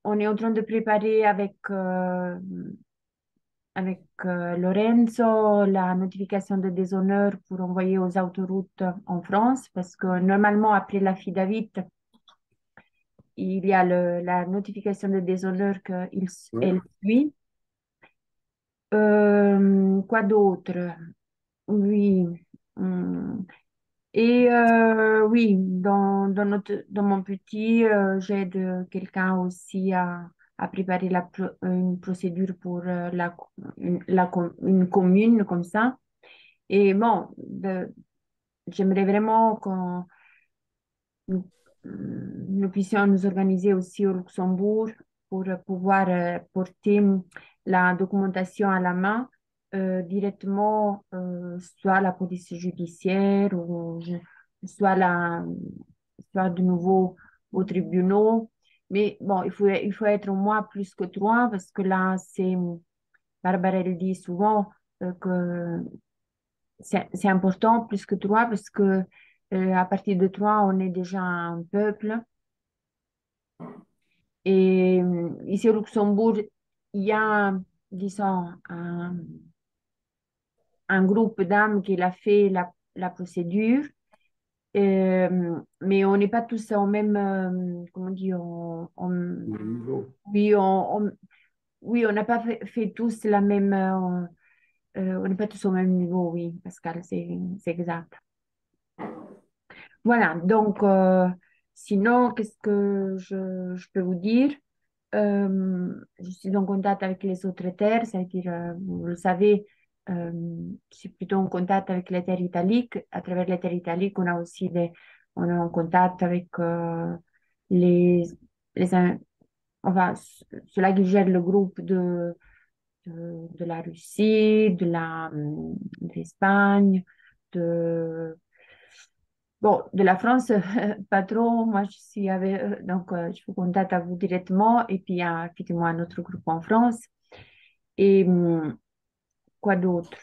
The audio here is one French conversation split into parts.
on est en train de préparer avec Lorenzo la notification de déshonneur pour envoyer aux autoroutes en France, parce que normalement, après l'affidavit, il y a la notification de déshonneur Ouais. elle suit. Quoi d'autre? Oui. hum, Et oui, dans mon petit, j'aide quelqu'un aussi à préparer une procédure pour une commune comme ça. Et bon, j'aimerais vraiment qu'on nous, nous puissions nous organiser aussi au Luxembourg pour pouvoir porter la documentation à la main directement, soit à la police judiciaire ou soit, soit de nouveau au tribunal. Mais bon, il faut être au moins plus que trois parce que là, Barbara elle dit souvent que c'est important plus que trois parce que à partir de trois, on est déjà un peuple. Et ici au Luxembourg, il y a, disons, un groupe d'âmes qui a fait la procédure, mais on n'est pas tous au même, comment dire, Au niveau. oui, oui, on n'a pas fait tous la même, on n'est pas tous au même niveau, oui, Pascal, c'est exact. Voilà, donc, sinon, qu'est-ce que je peux vous dire? Je suis en contact avec les autres terres, c'est-à-dire, vous le savez, euh, je suis plutôt en contact avec les terres italiques. À travers les terres italiques, on est en contact avec les, les, enfin, ceux-là qui gèrent le groupe de la Russie, de l'Espagne, de bon, de la France, pas trop. Moi, je suis avec, donc, je vous contacte à vous directement. Et puis, il y a effectivement un autre groupe en France. Et quoi d'autre?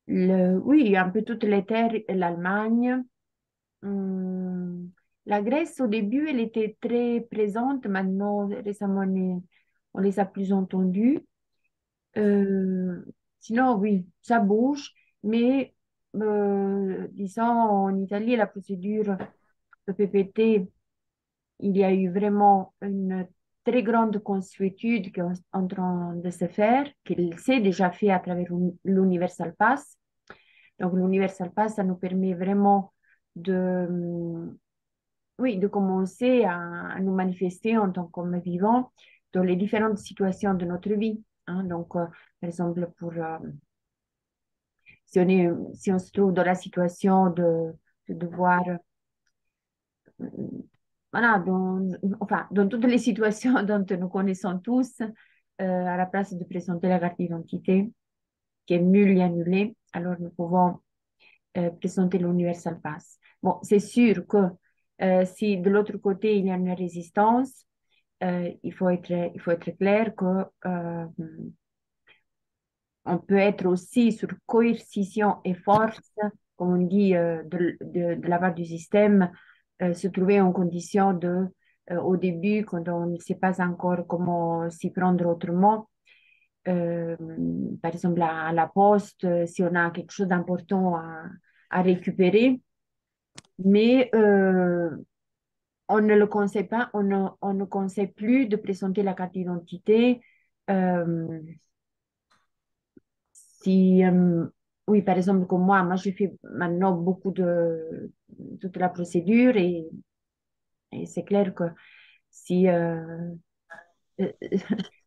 Oui, il y a un peu toutes les terres, l'Allemagne. Hum, la Grèce, au début, elle était très présente. Maintenant, récemment, on les a plus entendus. Euh, Sinon, oui, ça bouge. Mais, disons, en Italie, la procédure de PPT, il y a eu vraiment une très grande consuétude qui est en train de se faire, qu'il s'est déjà fait à travers l'Universal Pass. Donc, l'Universal Pass, ça nous permet vraiment oui, de commencer à nous manifester en tant qu'hommes vivants dans les différentes situations de notre vie, hein. Donc, par exemple, si on se trouve dans la situation de devoir euh, voilà, enfin, dans toutes les situations dont nous connaissons tous, à la place de présenter la carte d'identité, qui est nulle et annulée, alors nous pouvons présenter l'Universal Pass. Bon, c'est sûr que si de l'autre côté il y a une résistance, il faut être clair que on peut être aussi sur coercition et force, comme on dit de la part du système, se trouver en condition au début, quand on ne sait pas encore comment s'y prendre autrement, euh, par exemple à la poste, si on a quelque chose d'important à récupérer, mais on ne le conseille pas, on ne conseille plus de présenter la carte d'identité euh, si, oui, par exemple, comme moi, je fais maintenant beaucoup de toute la procédure et c'est clair que si, euh,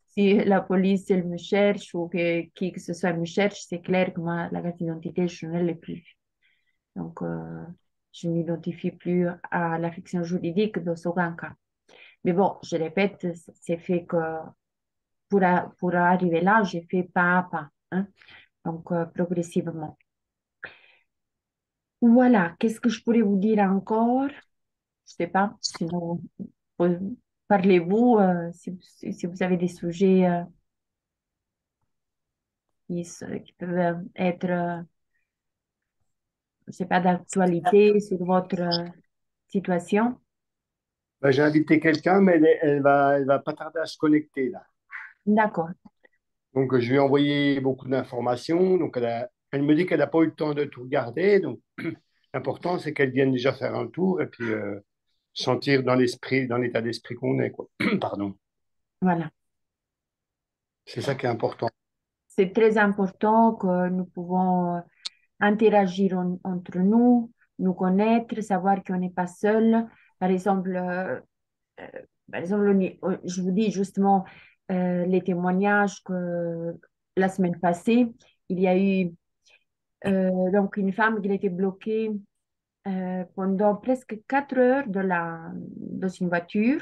si la police elle me cherche ou que qui que ce soit me cherche, c'est clair que moi, la carte d'identité, je ne l'ai plus. Donc, je n'identifie plus à la fiction juridique dans ce grand cas. Mais bon, je répète, c'est fait que pour arriver là, j'ai fait pas à pas, hein, donc progressivement. Voilà, qu'est-ce que je pourrais vous dire encore? Je sais pas, sinon, euh, parlez-vous si vous avez des sujets qui peuvent être, je sais pas, d'actualité sur votre situation. Ben, j'ai invité quelqu'un, mais elle va pas tarder à se connecter là. D'accord, Donc, je lui ai envoyé beaucoup d'informations. Donc, elle me dit qu'elle n'a pas eu le temps de tout regarder. Donc, l'important, c'est qu'elle vienne déjà faire un tour et puis sentir dans l'esprit, dans l'état d'esprit qu'on est, quoi. Pardon. voilà. C'est ça qui est important. C'est très important que nous pouvons interagir entre nous, nous connaître, savoir qu'on n'est pas seul. Par exemple, euh, par exemple, je vous dis justement les témoignages que la semaine passée, il y a eu donc une femme qui a été bloquée pendant presque 4 heures dans une voiture.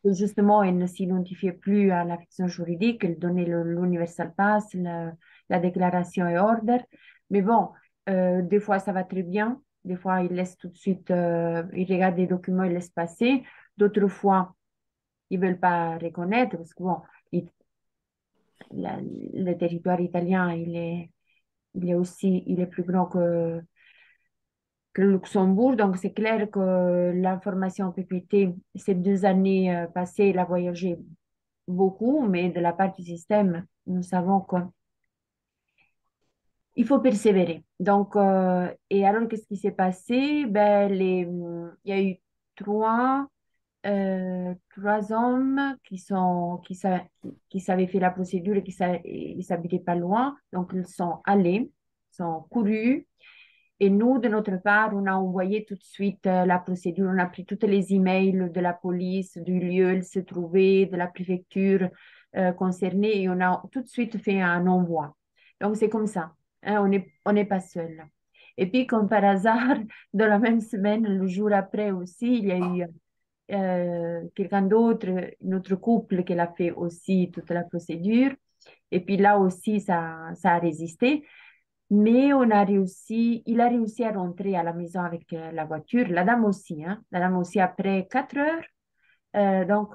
Et justement, elle ne s'identifiait plus à la fiction juridique, elle donnait l'universal pass, la déclaration et ordre. Mais bon, des fois ça va très bien, des fois ils laissent tout de suite, ils regardent les documents, ils laissent passer. D'autres fois, ils veulent pas reconnaître parce que bon, il- le territoire italien, il est aussi, il est plus grand que le Luxembourg. Donc, c'est clair que l'information PPT, ces 2 années passées, elle a voyagé beaucoup, mais de la part du système, nous savons qu'il faut persévérer. Donc, et alors, qu'est-ce qui s'est passé? Ben, il y a eu trois hommes qui savaient faire la procédure et ils s'habitaient pas loin. Donc, ils sont allés, ils sont courus. Et nous, de notre part, on a envoyé tout de suite la procédure. On a pris toutes les emails de la police, du lieu où il se trouvait, de la préfecture concernée et on a tout de suite fait un envoi. Donc, c'est comme ça. Hein, on n'est pas seul. Et puis, comme par hasard, dans la même semaine, le jour après aussi, il y a eu quelqu'un d'autre, notre couple, qui a fait aussi toute la procédure. Et puis là aussi, ça a résisté. Mais il a réussi à rentrer à la maison avec la voiture. La dame aussi, hein. La dame aussi, après 4 heures, donc,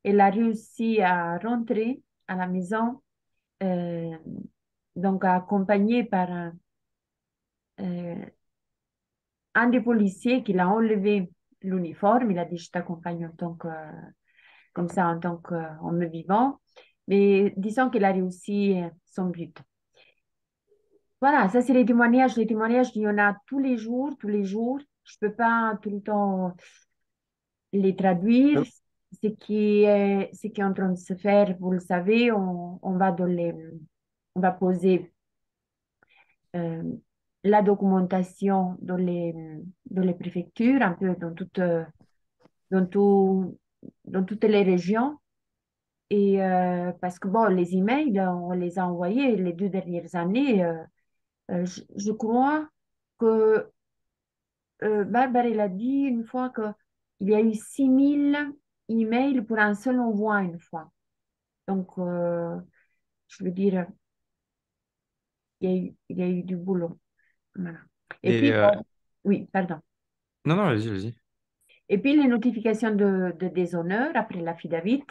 elle a réussi à rentrer à la maison, euh, donc accompagnée par un des policiers qui l'a enlevé l'uniforme. Il a dit, je t'accompagne en tant que, comme ça, en tant qu'homme vivant. Mais disons qu'il a réussi son but. Voilà, ça c'est les témoignages. Les témoignages, il y en a tous les jours, tous les jours. Je peux pas tout le temps les traduire. Ce qui est en train de se faire, vous le savez, on va poser euh, la documentation dans les préfectures, un peu dans tout, dans toutes les régions. Et parce que bon, les emails, on les a envoyés les 2 dernières années. Je crois que Barbara, elle a dit une fois qu'il y a eu 6000 emails pour un seul envoi une fois. Donc, je veux dire, il y a eu du boulot. Voilà. Et Et puis, oui, pardon. non, non, vas-y, vas-y. Et puis, les notifications de déshonneur après l'affidavit,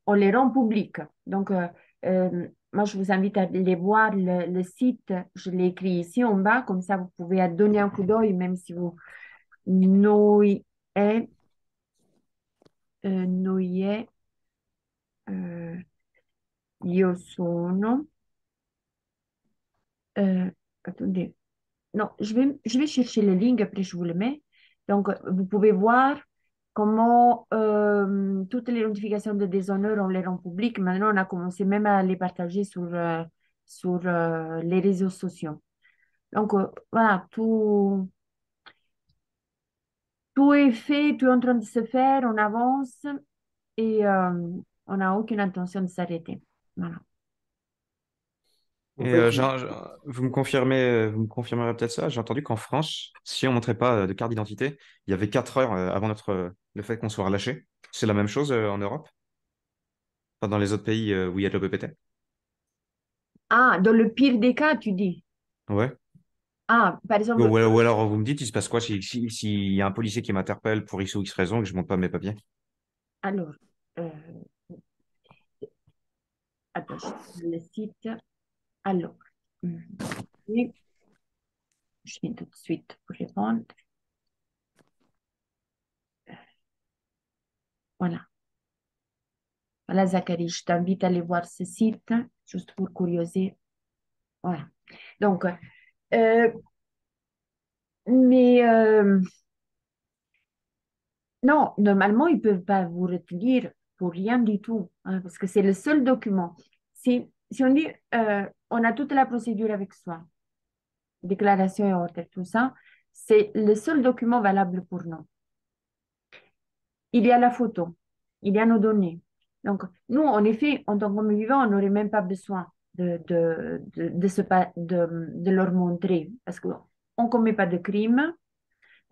on les rend publiques. Donc, moi, je vous invite à aller voir le site. Je l'ai écrit ici en bas, comme ça, vous pouvez donner un coup d'œil, même si vous noyez, noyez eh, io sono, attendez, non, je vais chercher le link, après je vous le mets. Donc, vous pouvez voir comment toutes les notifications de déshonneur, on les rend publiques. Maintenant, on a commencé même à les partager sur les réseaux sociaux. Donc, voilà, tout est fait, tout est en train de se faire, on avance et on n'a aucune intention de s'arrêter. Voilà. En Et fait, vous me confirmerez peut-être ça. J'ai entendu qu'en France, si on montrait pas de carte d'identité, il y avait 4 heures avant le fait qu'on soit relâché. C'est la même chose en Europe, pas dans les autres pays où il y a de l'OPPT. Ah, dans le pire des cas, tu dis. Ouais. Ah, par Ou, exemple, ou alors vous me dites, il se passe quoi s'il y a un policier qui m'interpelle pour X ou X raison et que je monte pas mes papiers? alors, euh, attends, le site. Alors, oui, je viens tout de suite pour répondre. Voilà. Voilà, Zachary, je t'invite à aller voir ce site, juste pour curiosité. Voilà. Donc, mais non, normalement, ils ne peuvent pas vous retenir pour rien du tout, hein, parce que c'est le seul document. Si on dit, on a toute la procédure avec soi, déclaration et ordre, tout ça, c'est le seul document valable pour nous. Il y a la photo, il y a nos données. Donc, nous, en effet, en tant que vivant, on n'aurait même pas besoin de leur montrer, parce qu'on ne commet pas de crime,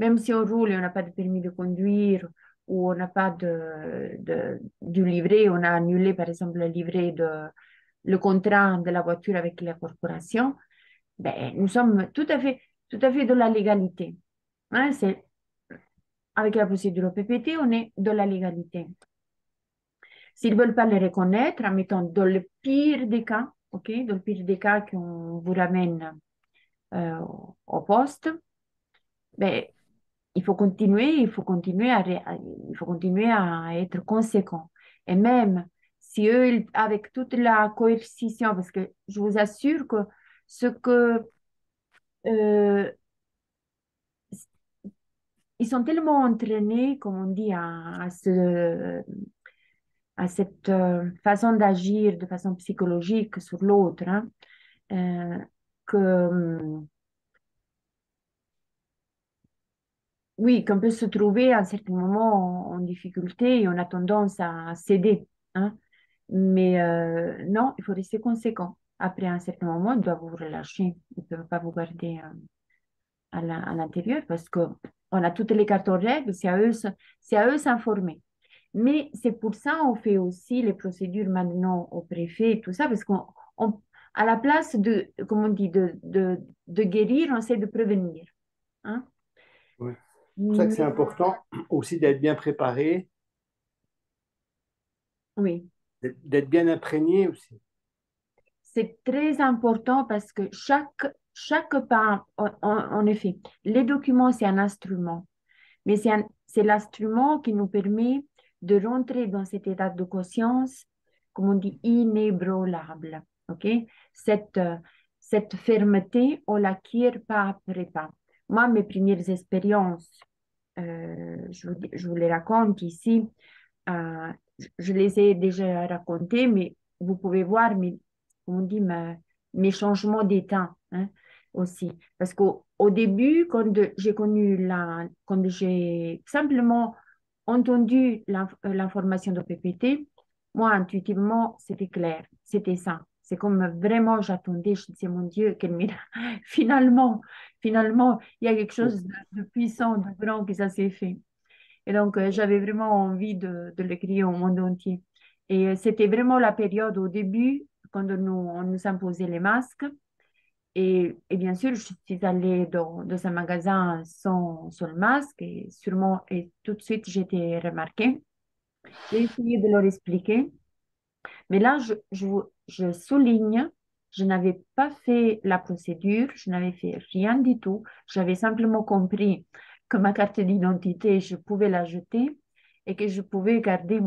même si on roule et on n'a pas de permis de conduire ou on n'a pas du livret, on a annulé par exemple le contrat de la voiture avec la corporation, ben, nous sommes tout à fait de la légalité. Hein, avec la procédure PPT, on est de la légalité. S'ils ne veulent pas les reconnaître, admettons, dans le pire des cas, ok, dans le pire des cas qu'on vous ramène au poste, ben, il faut continuer à être conséquent. Et même si eux, avec toute la coercition, parce que je vous assure que ce que euh, ils sont tellement entraînés, comme on dit, à cette façon d'agir de façon psychologique sur l'autre, hein, euh, que oui, qu'on peut se trouver à un certain moment en difficulté et on a tendance à céder, hein. Mais non, il faut rester conséquent. Après un certain moment, ils doivent vous relâcher. Ils ne peuvent pas vous garder à l'intérieur parce qu'on a toutes les cartes en règle, c'est à eux s'informer. Mais c'est pour ça qu'on fait aussi les procédures maintenant au préfet et tout ça, parce à la place comme on dit, de guérir, on essaie de prévenir. Hein? Ouais. C'est pour ça que c'est Mais, important aussi d'être bien préparé, oui, d'être bien imprégné aussi. c'est très important parce que chaque pas, en effet, les documents, c'est un instrument. Mais c'est l'instrument qui nous permet de rentrer dans cet état de conscience, comme on dit, inébranlable. OK? Cette, euh, cette fermeté, on l'acquiert pas après pas. Moi, mes premières expériences, je vous les raconte ici. Je les ai déjà racontées, mais vous pouvez voir, comme on dit, mes changements d'état, hein, aussi. Parce qu'au début, quand j'ai simplement entendu l'information de PPT, moi, intuitivement, c'était clair, c'était ça. C'est comme vraiment j'attendais, je disais, mon Dieu, quel miracle. Finalement, il y a quelque chose de puissant, de grand qui ça s'est fait. Et donc, j'avais vraiment envie de l'écrire au monde entier. Et c'était vraiment la période au début, quand on nous imposait les masques. Et bien sûr, je suis allée dans un magasin sans le masque et sûrement, et tout de suite, j'étais remarquée. J'ai essayé de leur expliquer, mais là, je souligne, je n'avais pas fait la procédure, je n'avais fait rien du tout. J'avais simplement compris que ma carte d'identité, je pouvais la jeter et que je pouvais garder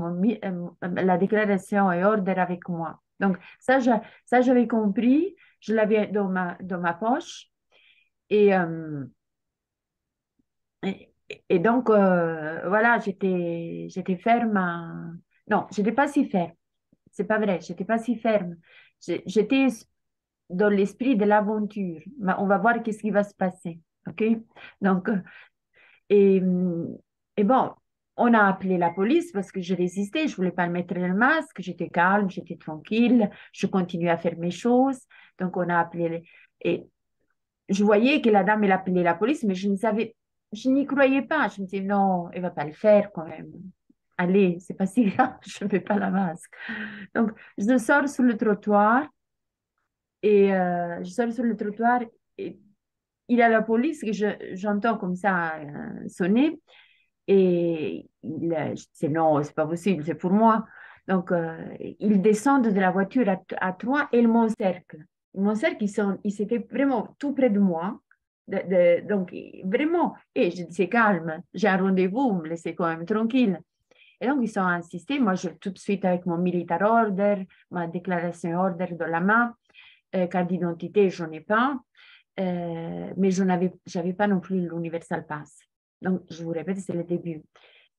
la déclaration et ordre avec moi. Donc, ça j'avais compris, je l'avais dans ma poche. Et, euh, et donc, voilà, j'étais ferme. Non, je n'étais pas si ferme. C'est pas vrai, j'étais pas si ferme. J'étais dans l'esprit de l'aventure. Mais on va voir qu'est-ce qui va se passer. OK? Donc, et, et bon, on a appelé la police parce que je résistais, je voulais pas mettre le masque, j'étais calme, j'étais tranquille, je continuais à faire mes choses. Donc, on a appelé et je voyais que la dame, elle appelait la police, mais je n'y croyais pas. Je me disais, non, elle va pas le faire quand même. Allez, c'est pas si grave, je ne fais pas la masque. Donc, je sors sur le trottoir et je sors sur le trottoir et il y a la police que j'entends comme ça sonner et je dis non, c'est pas possible, c'est pour moi. Donc, ils descendent de la voiture à trois et ils m'encerclent. Ils m'encerclent, ils étaient vraiment tout près de moi. Donc, vraiment, et je dis c'est calme, j'ai un rendez-vous, me laissez quand même tranquille. Et donc, ils ont insisté. Moi, tout de suite, avec mon military order, ma déclaration order de la main, carte d'identité, je n'en ai pas. Mais je n'avais pas non plus l'Universal Pass. Donc, je vous répète, c'est le début.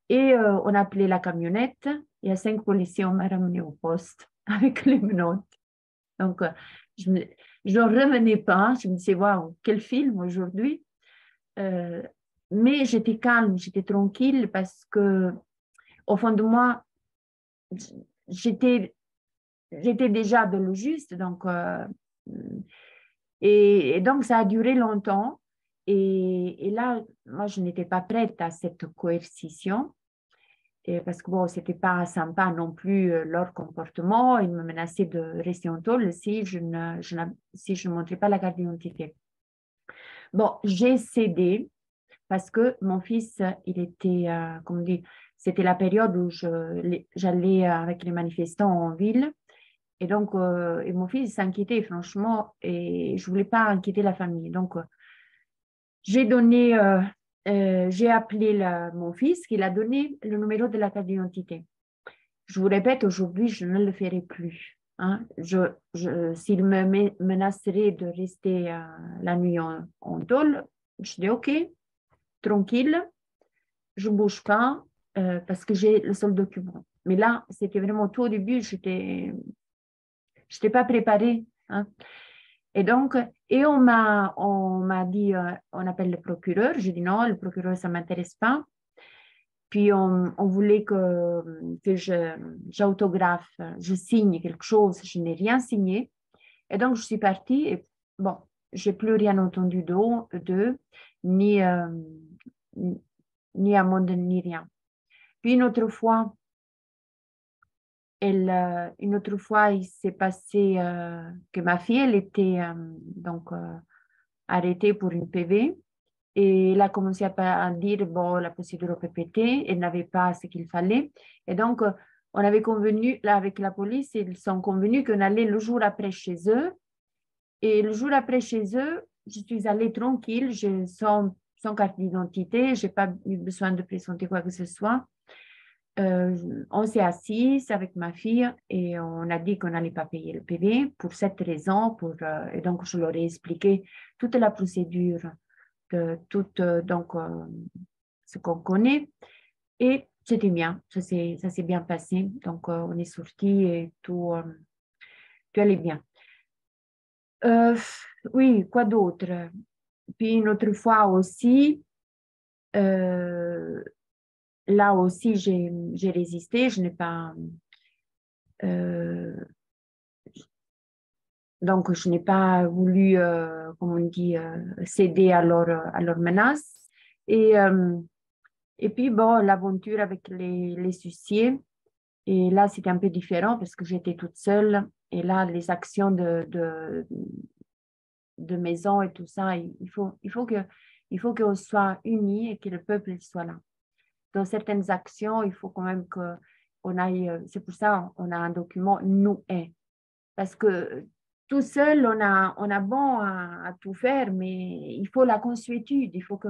Et on a appelé la camionnette. Il y a 5 policiers, on m'a ramené au poste avec les menottes. Donc, je ne revenais pas. Je me disais, waouh, quel film aujourd'hui. Mais j'étais calme, j'étais tranquille parce que, au fond de moi, j'étais déjà dans le juste. Donc, et donc, ça a duré longtemps. Et là, moi, je n'étais pas prête à cette coercition. Parce que bon, c'était pas sympa non plus leur comportement. Ils me menaçaient de rester en tôle si je ne montrais pas la carte d'identité. Bon, j'ai cédé parce que mon fils, il était, comme on dit, c'était la période où j'allais avec les manifestants en ville. Et donc, et mon fils s'inquiétait franchement et je ne voulais pas inquiéter la famille. Donc, j'ai appelé mon fils qui a donné le numéro de la carte d'identité. Je vous répète, aujourd'hui, je ne le ferai plus. Hein. S'il me menacerait de rester la nuit en tôle, je dis OK, tranquille, je ne bouge pas parce que j'ai le seul document. Mais là, c'était vraiment tout au début, je n'étais pas préparée. Hein. Et donc, on m'a dit, on appelle le procureur. Je dis non, le procureur, ça ne m'intéresse pas. Puis, on voulait que j'autographe, je signe quelque chose. Je n'ai rien signé. Et donc, je suis partie et bon, je n'ai plus rien entendu d'eux, ni amende, ni rien. Puis, une autre fois, il s'est passé que ma fille, elle était donc arrêtée pour une PV. Et elle a commencé à dire, bon, la procédure au PPT, elle n'avait pas ce qu'il fallait. Et donc, on avait convenu, là, avec la police, ils sont convenus qu'on allait le jour après chez eux. Et le jour après chez eux, je suis allée tranquille, sans carte d'identité, je n'ai pas eu besoin de présenter quoi que ce soit. On s'est assis avec ma fille et on a dit qu'on n'allait pas payer le PV pour cette raison. Et donc, je leur ai expliqué toute la procédure tout donc, ce qu'on connaît. Et c'était bien, ça s'est bien passé. Donc, on est sorti et tout allait bien. Oui, quoi d'autre? Puis une autre fois aussi, là aussi, j'ai résisté. Je n'ai pas... donc, je n'ai pas voulu, comme on dit, céder à leurs menaces. Et puis, bon, l'aventure avec les huissiers, et là, c'était un peu différent parce que j'étais toute seule. Et là, les actions de maison et tout ça, il faut qu'on soit unis et que le peuple soit là. Dans certaines actions, il faut quand même qu'on aille, c'est pour ça qu'on a un document nous est. Parce que tout seul, on a bon à tout faire, mais il faut la consuétude, il faut que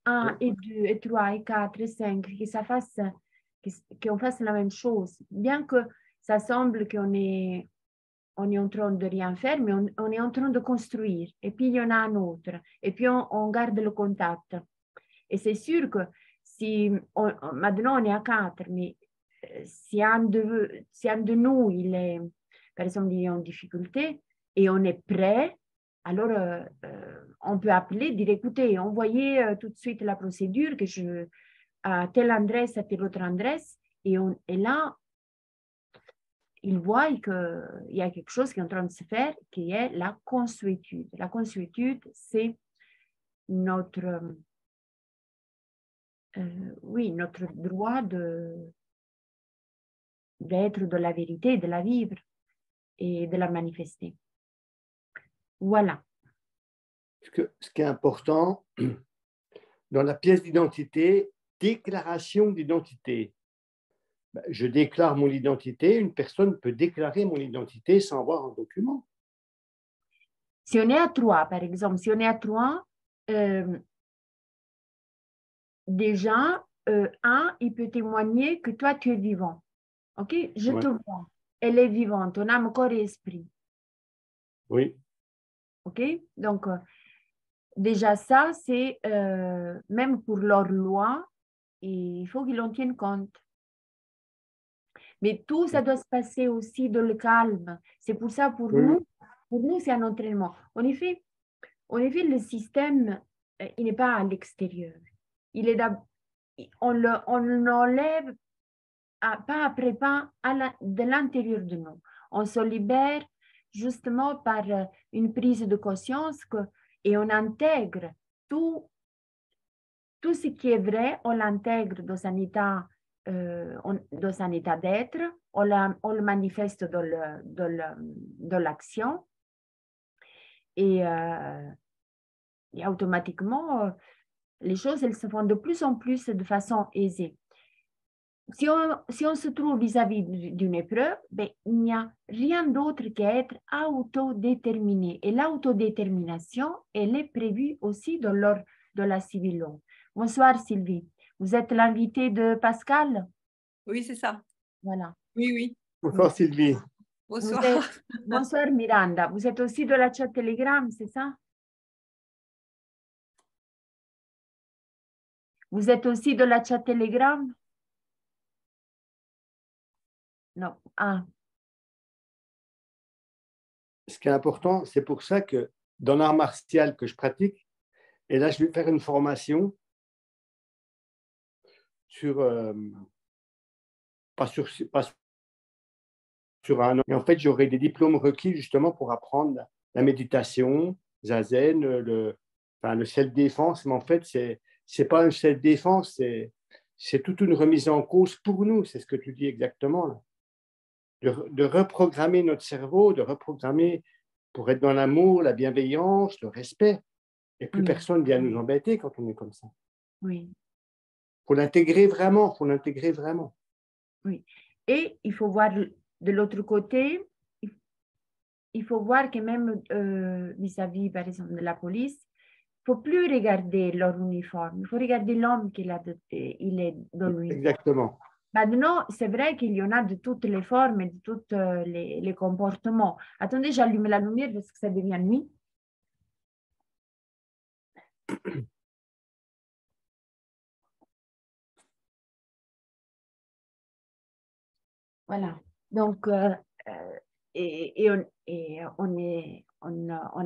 1 et 2 et 3 et 4 et 5, qu'on fasse la même chose. Bien que ça semble qu'on est en train de rien faire, mais on est en train de construire. Et puis, il y en a un autre. Et puis, on garde le contact. Et c'est sûr que maintenant, on est à 4, mais si un de nous, il est, par exemple, il est en difficulté et on est prêt, alors on peut appeler, dire, écoutez, envoyez tout de suite la procédure à telle adresse, à telle autre adresse, et là, ils voient qu'il y a quelque chose qui est en train de se faire, qui est la consuétude. La consuétude, c'est notre droit d'être de la vérité, de la vivre et de la manifester. Voilà. Ce qui est important, dans la pièce d'identité, déclaration d'identité. Je déclare mon identité, une personne peut déclarer mon identité sans avoir un document. Si on est à 3, par exemple, si on est à 3, déjà, un, il peut témoigner que toi, tu es vivant. OK? Je Ouais. te vois. Elle est vivante, ton âme, corps et esprit. Oui. OK? Donc, déjà ça, c'est même pour leur loi, il faut qu'ils en tiennent compte. Mais tout ça doit se passer aussi dans le calme. C'est pour ça, Oui. pour nous, c'est un entraînement. En effet, le système, il n'est pas à l'extérieur. Il est on l'enlève pas après pas de l'intérieur de nous. On se libère justement par une prise de conscience et on intègre tout, tout ce qui est vrai, on l'intègre dans un état, dans un état d'être, on le manifeste dans l'action et, et automatiquement, les choses, elles se font de plus en plus de façon aisée. Si on se trouve vis-à-vis d'une épreuve, ben, il n'y a rien d'autre qu'être autodéterminé. Et l'autodétermination, elle est prévue aussi dans la civile longue. Bonsoir Sylvie. Vous êtes l'invitée de Pascal? Oui, c'est ça. Voilà. Oui, oui. Bonsoir Sylvie. Bonsoir. Bonsoir Miranda. Vous êtes aussi de la chat Telegram, c'est ça? Vous êtes aussi de la chat Telegram? Non. Ah, Ce qui est important, c'est pour ça que dans l'art martial que je pratique, et là, je vais faire une formation sur, pas sur un an. Et en fait, j'aurai des diplômes requis justement pour apprendre la méditation, zazen, le self-défense. Mais en fait, c'est pas un self-défense, c'est toute une remise en cause pour nous. C'est ce que tu dis exactement là. De reprogrammer notre cerveau, de reprogrammer pour être dans l'amour, la bienveillance, le respect. Et plus oui, personne vient nous embêter quand on est comme ça. oui, Faut l'intégrer vraiment, faut l'intégrer vraiment. oui. Et il faut voir de l'autre côté, il faut voir que même vis-à-vis, par exemple, de la police, il ne faut plus regarder leur uniforme, il faut regarder l'homme qu'il a il est dans l'uniforme. Exactement. Maintenant, c'est vrai qu'il y en a de toutes les formes et de tous les comportements. Attendez, j'allume la lumière parce que ça devient nuit. Voilà. Donc, on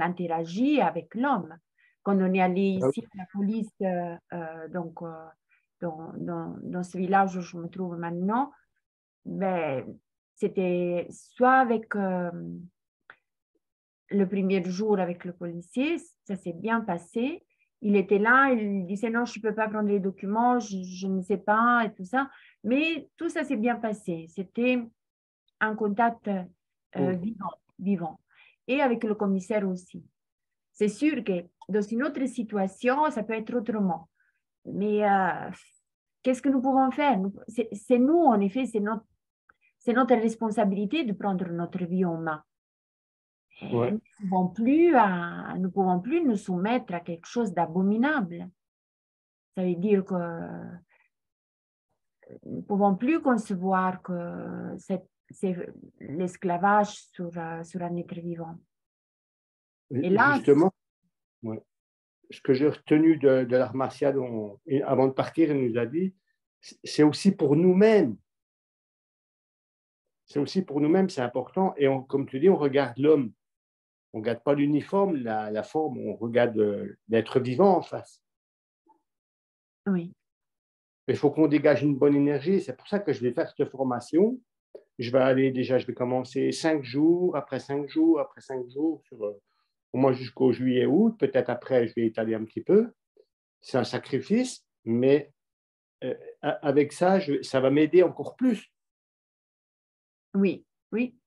interagit avec l'homme. Quand on est allé ici à la police, donc, dans ce village où je me trouve maintenant, ben, c'était soit avec le premier jour avec le policier, ça s'est bien passé. Il était là, il disait non, je ne peux pas prendre les documents, je ne sais pas et tout ça. Mais tout ça s'est bien passé. C'était un contact vivant. Et avec le commissaire aussi. C'est sûr que dans une autre situation, ça peut être autrement. Mais qu'est-ce que nous pouvons faire? C'est nous, en effet, c'est notre responsabilité de prendre notre vie en main. Ouais. Nous ne pouvons plus nous soumettre à quelque chose d'abominable. Ça veut dire que nous ne pouvons plus concevoir que c'est l'esclavage sur un être vivant. Et là, justement, ouais. Ce que j'ai retenu de l'art martial, avant de partir, il nous a dit, c'est aussi pour nous-mêmes. C'est aussi pour nous-mêmes, c'est important. Et comme tu dis, on regarde l'homme. On ne regarde pas l'uniforme, la forme, on regarde l'être vivant en face. oui, Il faut qu'on dégage une bonne énergie. C'est pour ça que je vais faire cette formation. Je vais commencer 5 jours, après 5 jours, après 5 jours, au moins jusqu'au juillet-août. Peut-être après, je vais étaler un petit peu. C'est un sacrifice, mais avec ça, ça va m'aider encore plus. oui, oui.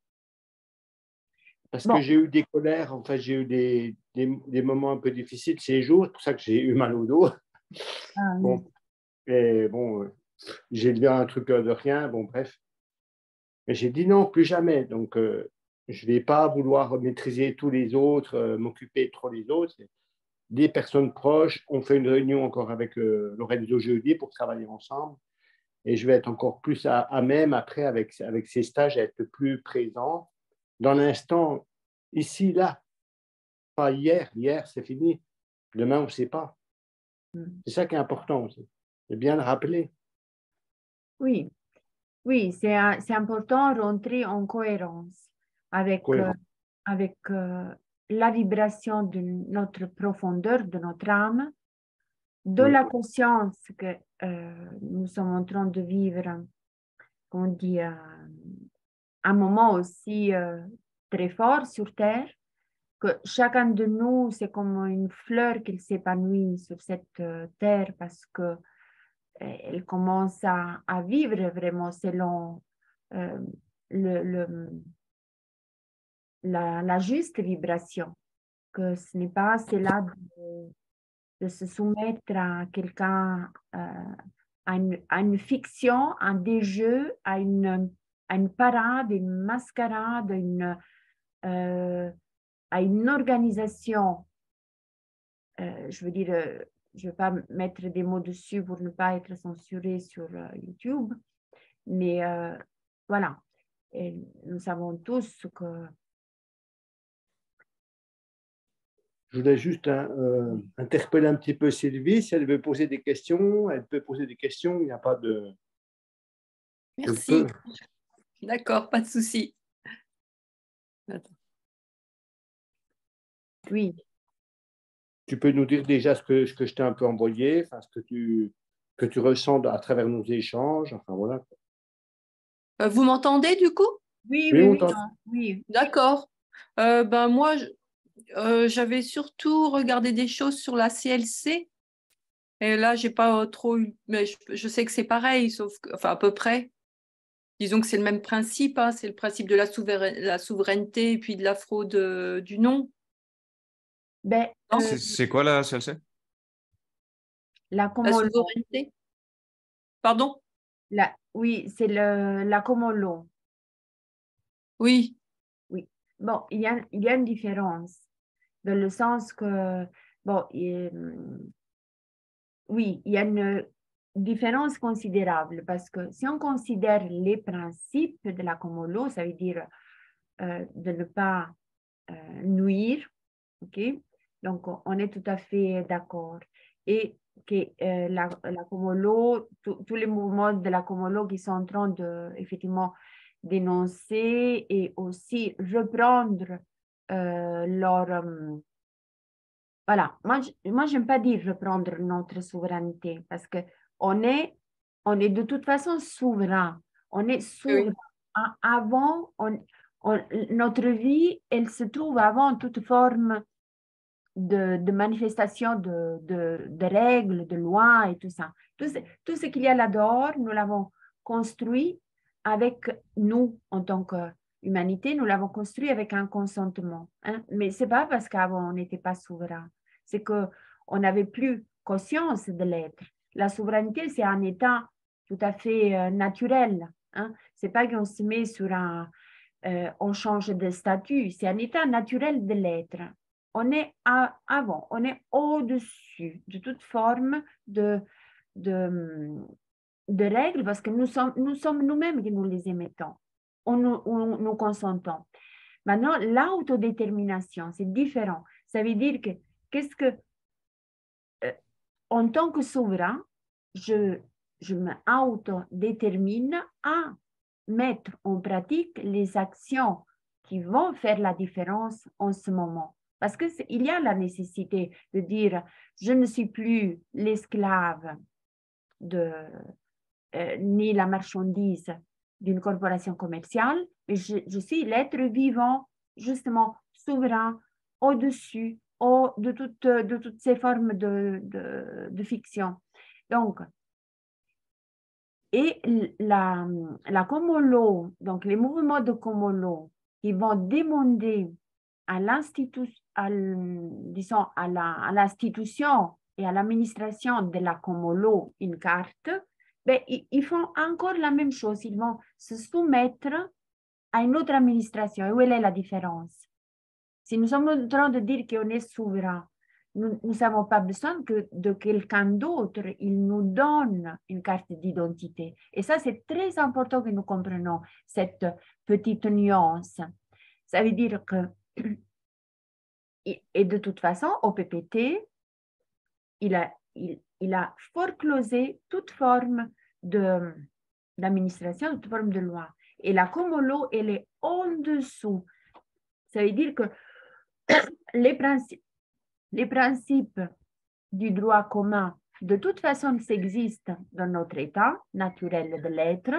Parce Bon. que j'ai eu des colères, en fait, j'ai eu des moments un peu difficiles ces jours. C'est pour ça que j'ai eu mal au dos. Ah, oui. Bon, et bon, j'ai levé un truc de rien. Bon, bref. Mais j'ai dit non, plus jamais. Donc, je ne vais pas vouloir maîtriser tous les autres, m'occuper trop des autres. des personnes proches. On fait une réunion encore avec Lorenzo jeudi pour travailler ensemble. Et je vais être encore plus à même après avec ces stages à être plus présent dans l'instant, ici, là. Pas hier, hier c'est fini. Demain, on ne sait pas. C'est ça qui est important aussi. C'est bien le rappeler. Oui, oui, c'est important de rentrer en cohérence avec, avec la vibration de notre profondeur, de notre âme, de la conscience que nous sommes en train de vivre, comme on dit, un moment aussi très fort sur Terre, que chacun de nous, c'est comme une fleur qui s'épanouit sur cette terre parce que elle commence à vivre vraiment selon le, la juste vibration, que ce n'est pas cela de se soumettre à quelqu'un, à une fiction, à des jeux, à une parade, une mascarade, à une organisation. Je veux dire, je ne vais pas mettre des mots dessus pour ne pas être censuré sur YouTube, mais voilà, et nous savons tous que... Je voulais juste interpeller un petit peu Sylvie. Si elle veut poser des questions, elle peut poser des questions. Il n'y a pas de... Merci. D'accord, pas de souci. Attends. Oui. Tu peux nous dire déjà ce que je t'ai un peu envoyé, enfin, ce que tu ressens à travers nos échanges. Enfin, voilà. Vous m'entendez du coup? Oui, Oui, oui, on oui, t'entend. oui. D'accord. Ben moi, j'avais surtout regardé des choses sur la CLC. Et là, j'ai pas trop eu. Mais je sais que c'est pareil, sauf que, enfin, à peu près. Disons que c'est le même principe, hein, c'est le principe de la souveraineté et puis de la fraude du nom. Ben, C'est quoi la CLC? la La Komolo, souveraineté. Pardon? oui, c'est la Komolo. Oui. Oui. Bon, il y a une différence, dans le sens que, bon, oui, il y a une différence considérable, parce que si on considère les principes de la Komolo, ça veut dire de ne pas nuire, ok? Donc, on est tout à fait d'accord. Et que la Komolo, tous les mouvements de la Komolo qui sont en train de, effectivement, dénoncer et aussi reprendre leur... voilà, moi j'aime pas dire reprendre notre souveraineté parce que on est de toute façon souverain. On est souverain. Oui. Avant, notre vie, elle se trouve avant toute forme de manifestation de règles, de lois et tout ça. Tout ce qu'il y a là-dehors, nous l'avons construit avec nous en tant qu'humanité, nous l'avons construit avec un consentement. Hein? Mais ce n'est pas parce qu'avant on n'était pas souverain, c'est qu'on n'avait plus conscience de l'être. La souveraineté, c'est un état tout à fait naturel. Hein? Ce n'est pas qu'on se met sur on change de statut, c'est un état naturel de l'être. On est avant, on est au-dessus de toute forme de règles parce que nous sommes nous-mêmes qui nous les émettons. Nous consentons. Maintenant, l'autodétermination, c'est différent. Ça veut dire que, en tant que souverain, je m'autodétermine à mettre en pratique les actions qui vont faire la différence en ce moment. Parce qu'il y a la nécessité de dire, je ne suis plus l'esclave ni la marchandise d'une corporation commerciale, mais je suis l'être vivant, justement, souverain, au-dessus de toutes ces formes de fiction. Donc, et la Komolo, donc les mouvements de Komolo qui vont demander à l'institution et à l'administration de la Komolo une carte, ben, ils font encore la même chose. Ils vont se soumettre à une autre administration. Et où est la différence? Si nous sommes en train de dire qu'on est souverain, nous n'avons pas besoin que de quelqu'un d'autre, il nous donne une carte d'identité. Et ça, c'est très important que nous comprenions cette petite nuance. Ça veut dire que, et de toute façon, au PPT, il a foreclosé toute forme d'administration, toute forme de loi. Et la Comolo, elle est en dessous. Ça veut dire que les principes du droit commun, de toute façon, existent dans notre état naturel de l'être.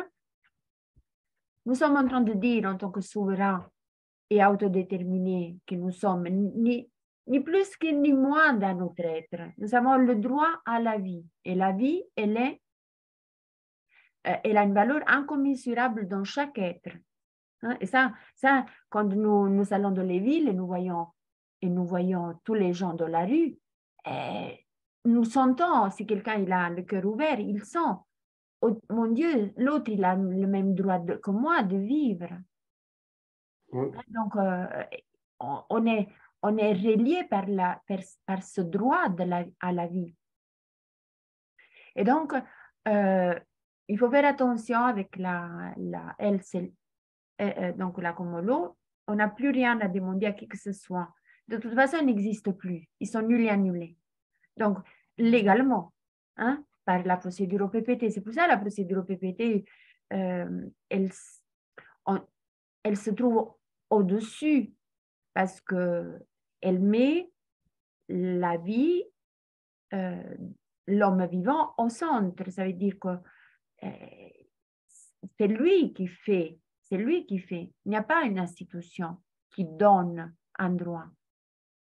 Nous sommes en train de dire, en tant que souverains et autodéterminés, que nous sommes ni plus que ni moins dans notre être. Nous avons le droit à la vie. Et la vie, elle a une valeur incommensurable dans chaque être. Et ça, quand nous allons dans les villes et nous voyons tous les gens dans la rue, nous sentons, si quelqu'un il a le cœur ouvert, il sent, oh, mon Dieu, l'autre il a le même droit que moi de vivre. Oui. Donc, on est relié par ce droit à la vie. Et donc, il faut faire attention avec la LCL. Donc, la Comolo, on n'a plus rien à demander à qui que ce soit. De toute façon, ils n'existent plus. Ils sont nuls et annulés. Donc, légalement, hein, par la procédure au PPT. C'est pour ça la procédure au PPT, elle se trouve au-dessus parce qu'elle met la vie, l'homme vivant au centre. Ça veut dire que c'est lui qui fait. C'est lui qui fait. Il n'y a pas une institution qui donne un droit.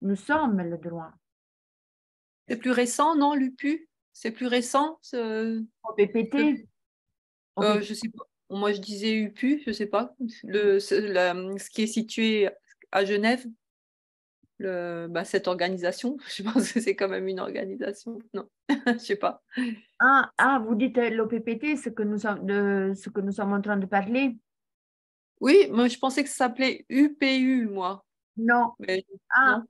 Nous sommes le droit. C'est plus récent, non, l'UPU? C'est plus récent Au PPT, je sais pas. Moi, je disais UPU, je sais pas. Ce qui est situé à Genève, cette organisation, je pense que c'est quand même une organisation. Non, je sais pas. Vous dites l'OPPT, ce que nous sommes en train de parler? Oui, moi, je pensais que ça s'appelait UPU, moi. Non. Mais, non. non.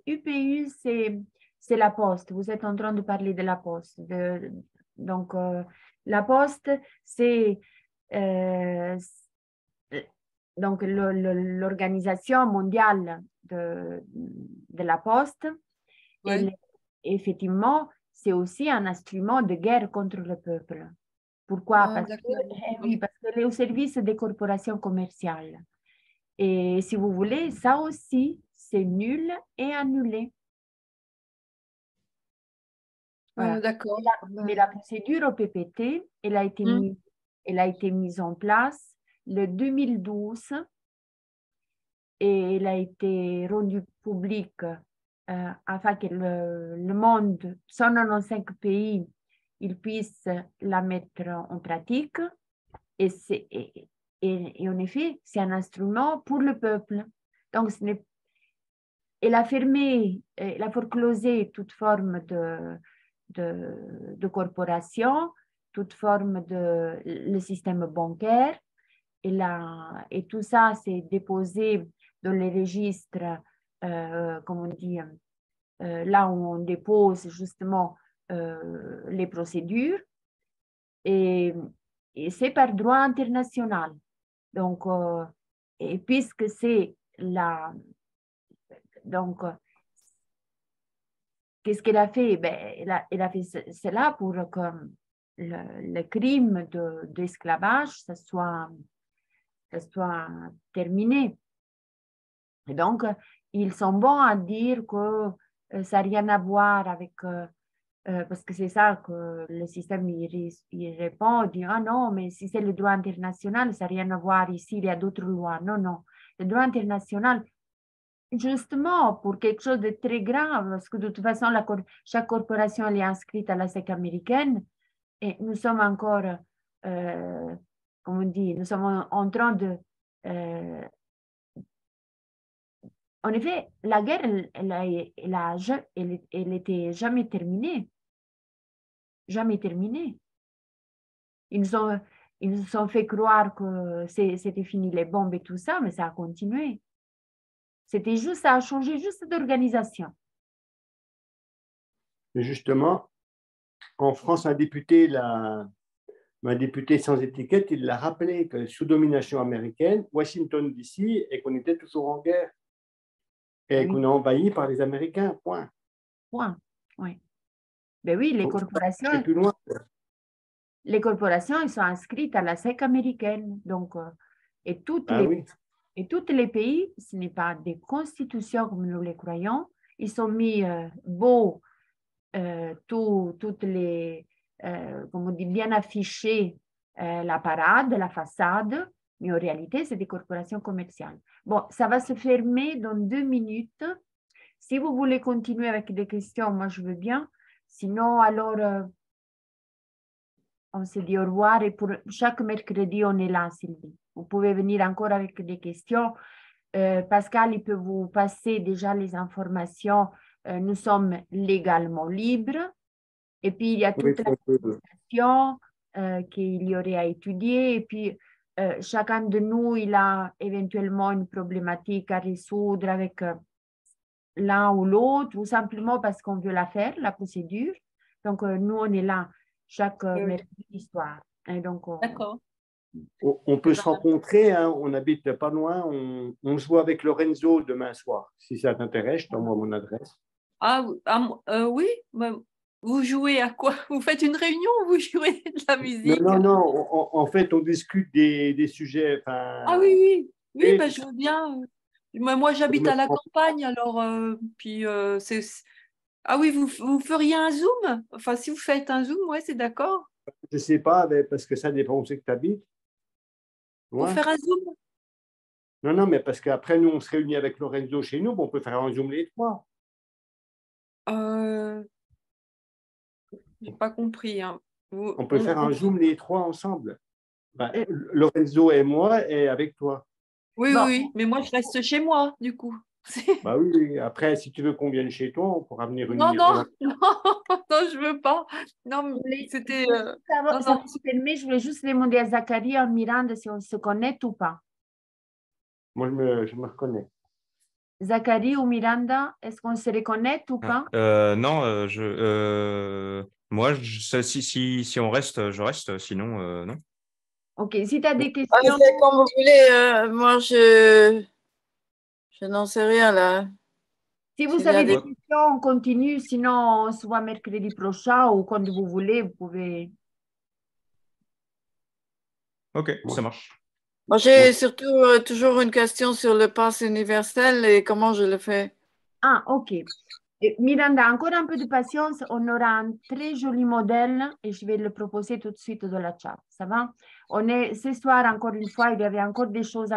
UPU, c'est la Poste. Vous êtes en train de parler de la Poste. Donc, la Poste, c'est donc l'organisation mondiale de la Poste. Ouais. Et effectivement, c'est aussi un instrument de guerre contre le peuple. Pourquoi? Oui, parce qu'elle est au service des corporations commerciales. Et si vous voulez, ça aussi, c'est nul et annulé. Voilà. D'accord. Mais la procédure au PPT, elle a été mise en place le 2012 et elle a été rendue publique afin que le monde, 195 pays, ils puissent la mettre en pratique. Et en effet, c'est un instrument pour le peuple. Donc, elle a fermé, elle a foreclosé toute forme de corporation, toute forme de le système bancaire. Et tout ça, c'est déposé dans les registres, comme on dit, là où on dépose justement les procédures. Et c'est par droit international. Donc, et puisque c'est la... Donc, qu'est-ce qu'elle a fait? Elle a fait cela pour que le crime d'esclavage, ça soit terminé. Et donc, ils sont bons à dire que ça n'a rien à voir avec... parce que c'est ça que le système il répond, il dit, ah non, mais si c'est le droit international, ça n'a rien à voir ici, il y a d'autres lois. Non, non. Le droit international, justement, pour quelque chose de très grave, parce que de toute façon, chaque corporation elle est inscrite à la SEC américaine, et nous sommes encore, comme on dit, nous sommes en train de... en effet, la guerre, elle n'était jamais terminée. Jamais terminée. Ils nous ont fait croire que c'était fini les bombes et tout ça, mais ça a continué. C'était juste, ça a changé juste d'organisation. Mais justement, en France, un député sans étiquette, il l'a rappelé que sous domination américaine, Washington DC, et qu'on était toujours en guerre et qu'on Oui, est envahi par les Américains, point. point. Oui. Ben oui, Donc, faut pas chercher plus loin. les corporations, ils sont inscrites à la SEC américaine. Donc, et Ah oui, tous les pays, ce n'est pas des constitutions comme nous les croyons. Ils sont mis beaux, toutes les, comme on dit, bien affichés, la parade, la façade, mais en réalité, c'est des corporations commerciales. Bon, ça va se fermer dans 2 minutes. Si vous voulez continuer avec des questions, moi, je veux bien. Sinon, alors, on se dit au revoir et pour chaque mercredi, on est là, Sylvie. Vous pouvez venir encore avec des questions. Pascal, il peut vous passer déjà les informations. Nous sommes légalement libres. Et puis, il y a oui, toute la question qu'il y aurait à étudier. Et puis, chacun de nous, il a éventuellement une problématique à résoudre avec l'un ou l'autre, ou simplement parce qu'on veut la faire, la procédure. Donc, nous, on est là chaque mercredi soir. Et donc, D'accord. on peut se rencontrer, hein, on habite pas loin, on se voit avec Lorenzo demain soir. Si ça t'intéresse, je t'envoie mon adresse. Oui, bah, vous jouez à quoi? Vous faites une réunion ou vous jouez de la musique? Non, en fait, on discute des sujets. Ah oui, Et bah, je veux bien. Moi, j'habite à la campagne, alors, puis Ah oui, vous feriez un Zoom? Enfin, si vous faites un Zoom, ouais, c'est d'accord. je sais pas, mais parce que ça dépend où c'est que tu habites. Pour Ouais. faire un Zoom? Non, mais parce qu'après, nous, on se réunit avec Lorenzo chez nous, on peut faire un Zoom les trois. J'ai pas compris, hein. On peut faire un Zoom les trois ensemble. Ben, Lorenzo et moi, et avec toi. Oui, bon, oui, mais moi, je reste chez moi, du coup. Bah oui, après, si tu veux qu'on vienne chez toi, on pourra venir Non, unir. non, non, je veux pas. Non, c'était. Non, ça non. va se fermer. Je voulais juste demander à Zacharie et Miranda si on se connaît ou pas. Moi, je me reconnais. Zacharie ou Miranda, est-ce qu'on se reconnaît ou pas? Non, moi, si on reste, je reste. Sinon, non. Ok, si tu as des Ah, questions, c'est comme vous voulez. Moi, je n'en sais rien là. si vous S'il y a avez des des... questions, on continue. Sinon, on se voit mercredi prochain ou quand vous voulez, vous pouvez. Ok, ça marche. Moi, j'ai surtout toujours une question sur le pass universel et comment je le fais. Ah, ok. Et Miranda, encore un peu de patience. On aura un très joli modèle et je vais le proposer tout de suite dans la chat. Ça va? On est ce soir, encore une fois, il y avait encore des choses à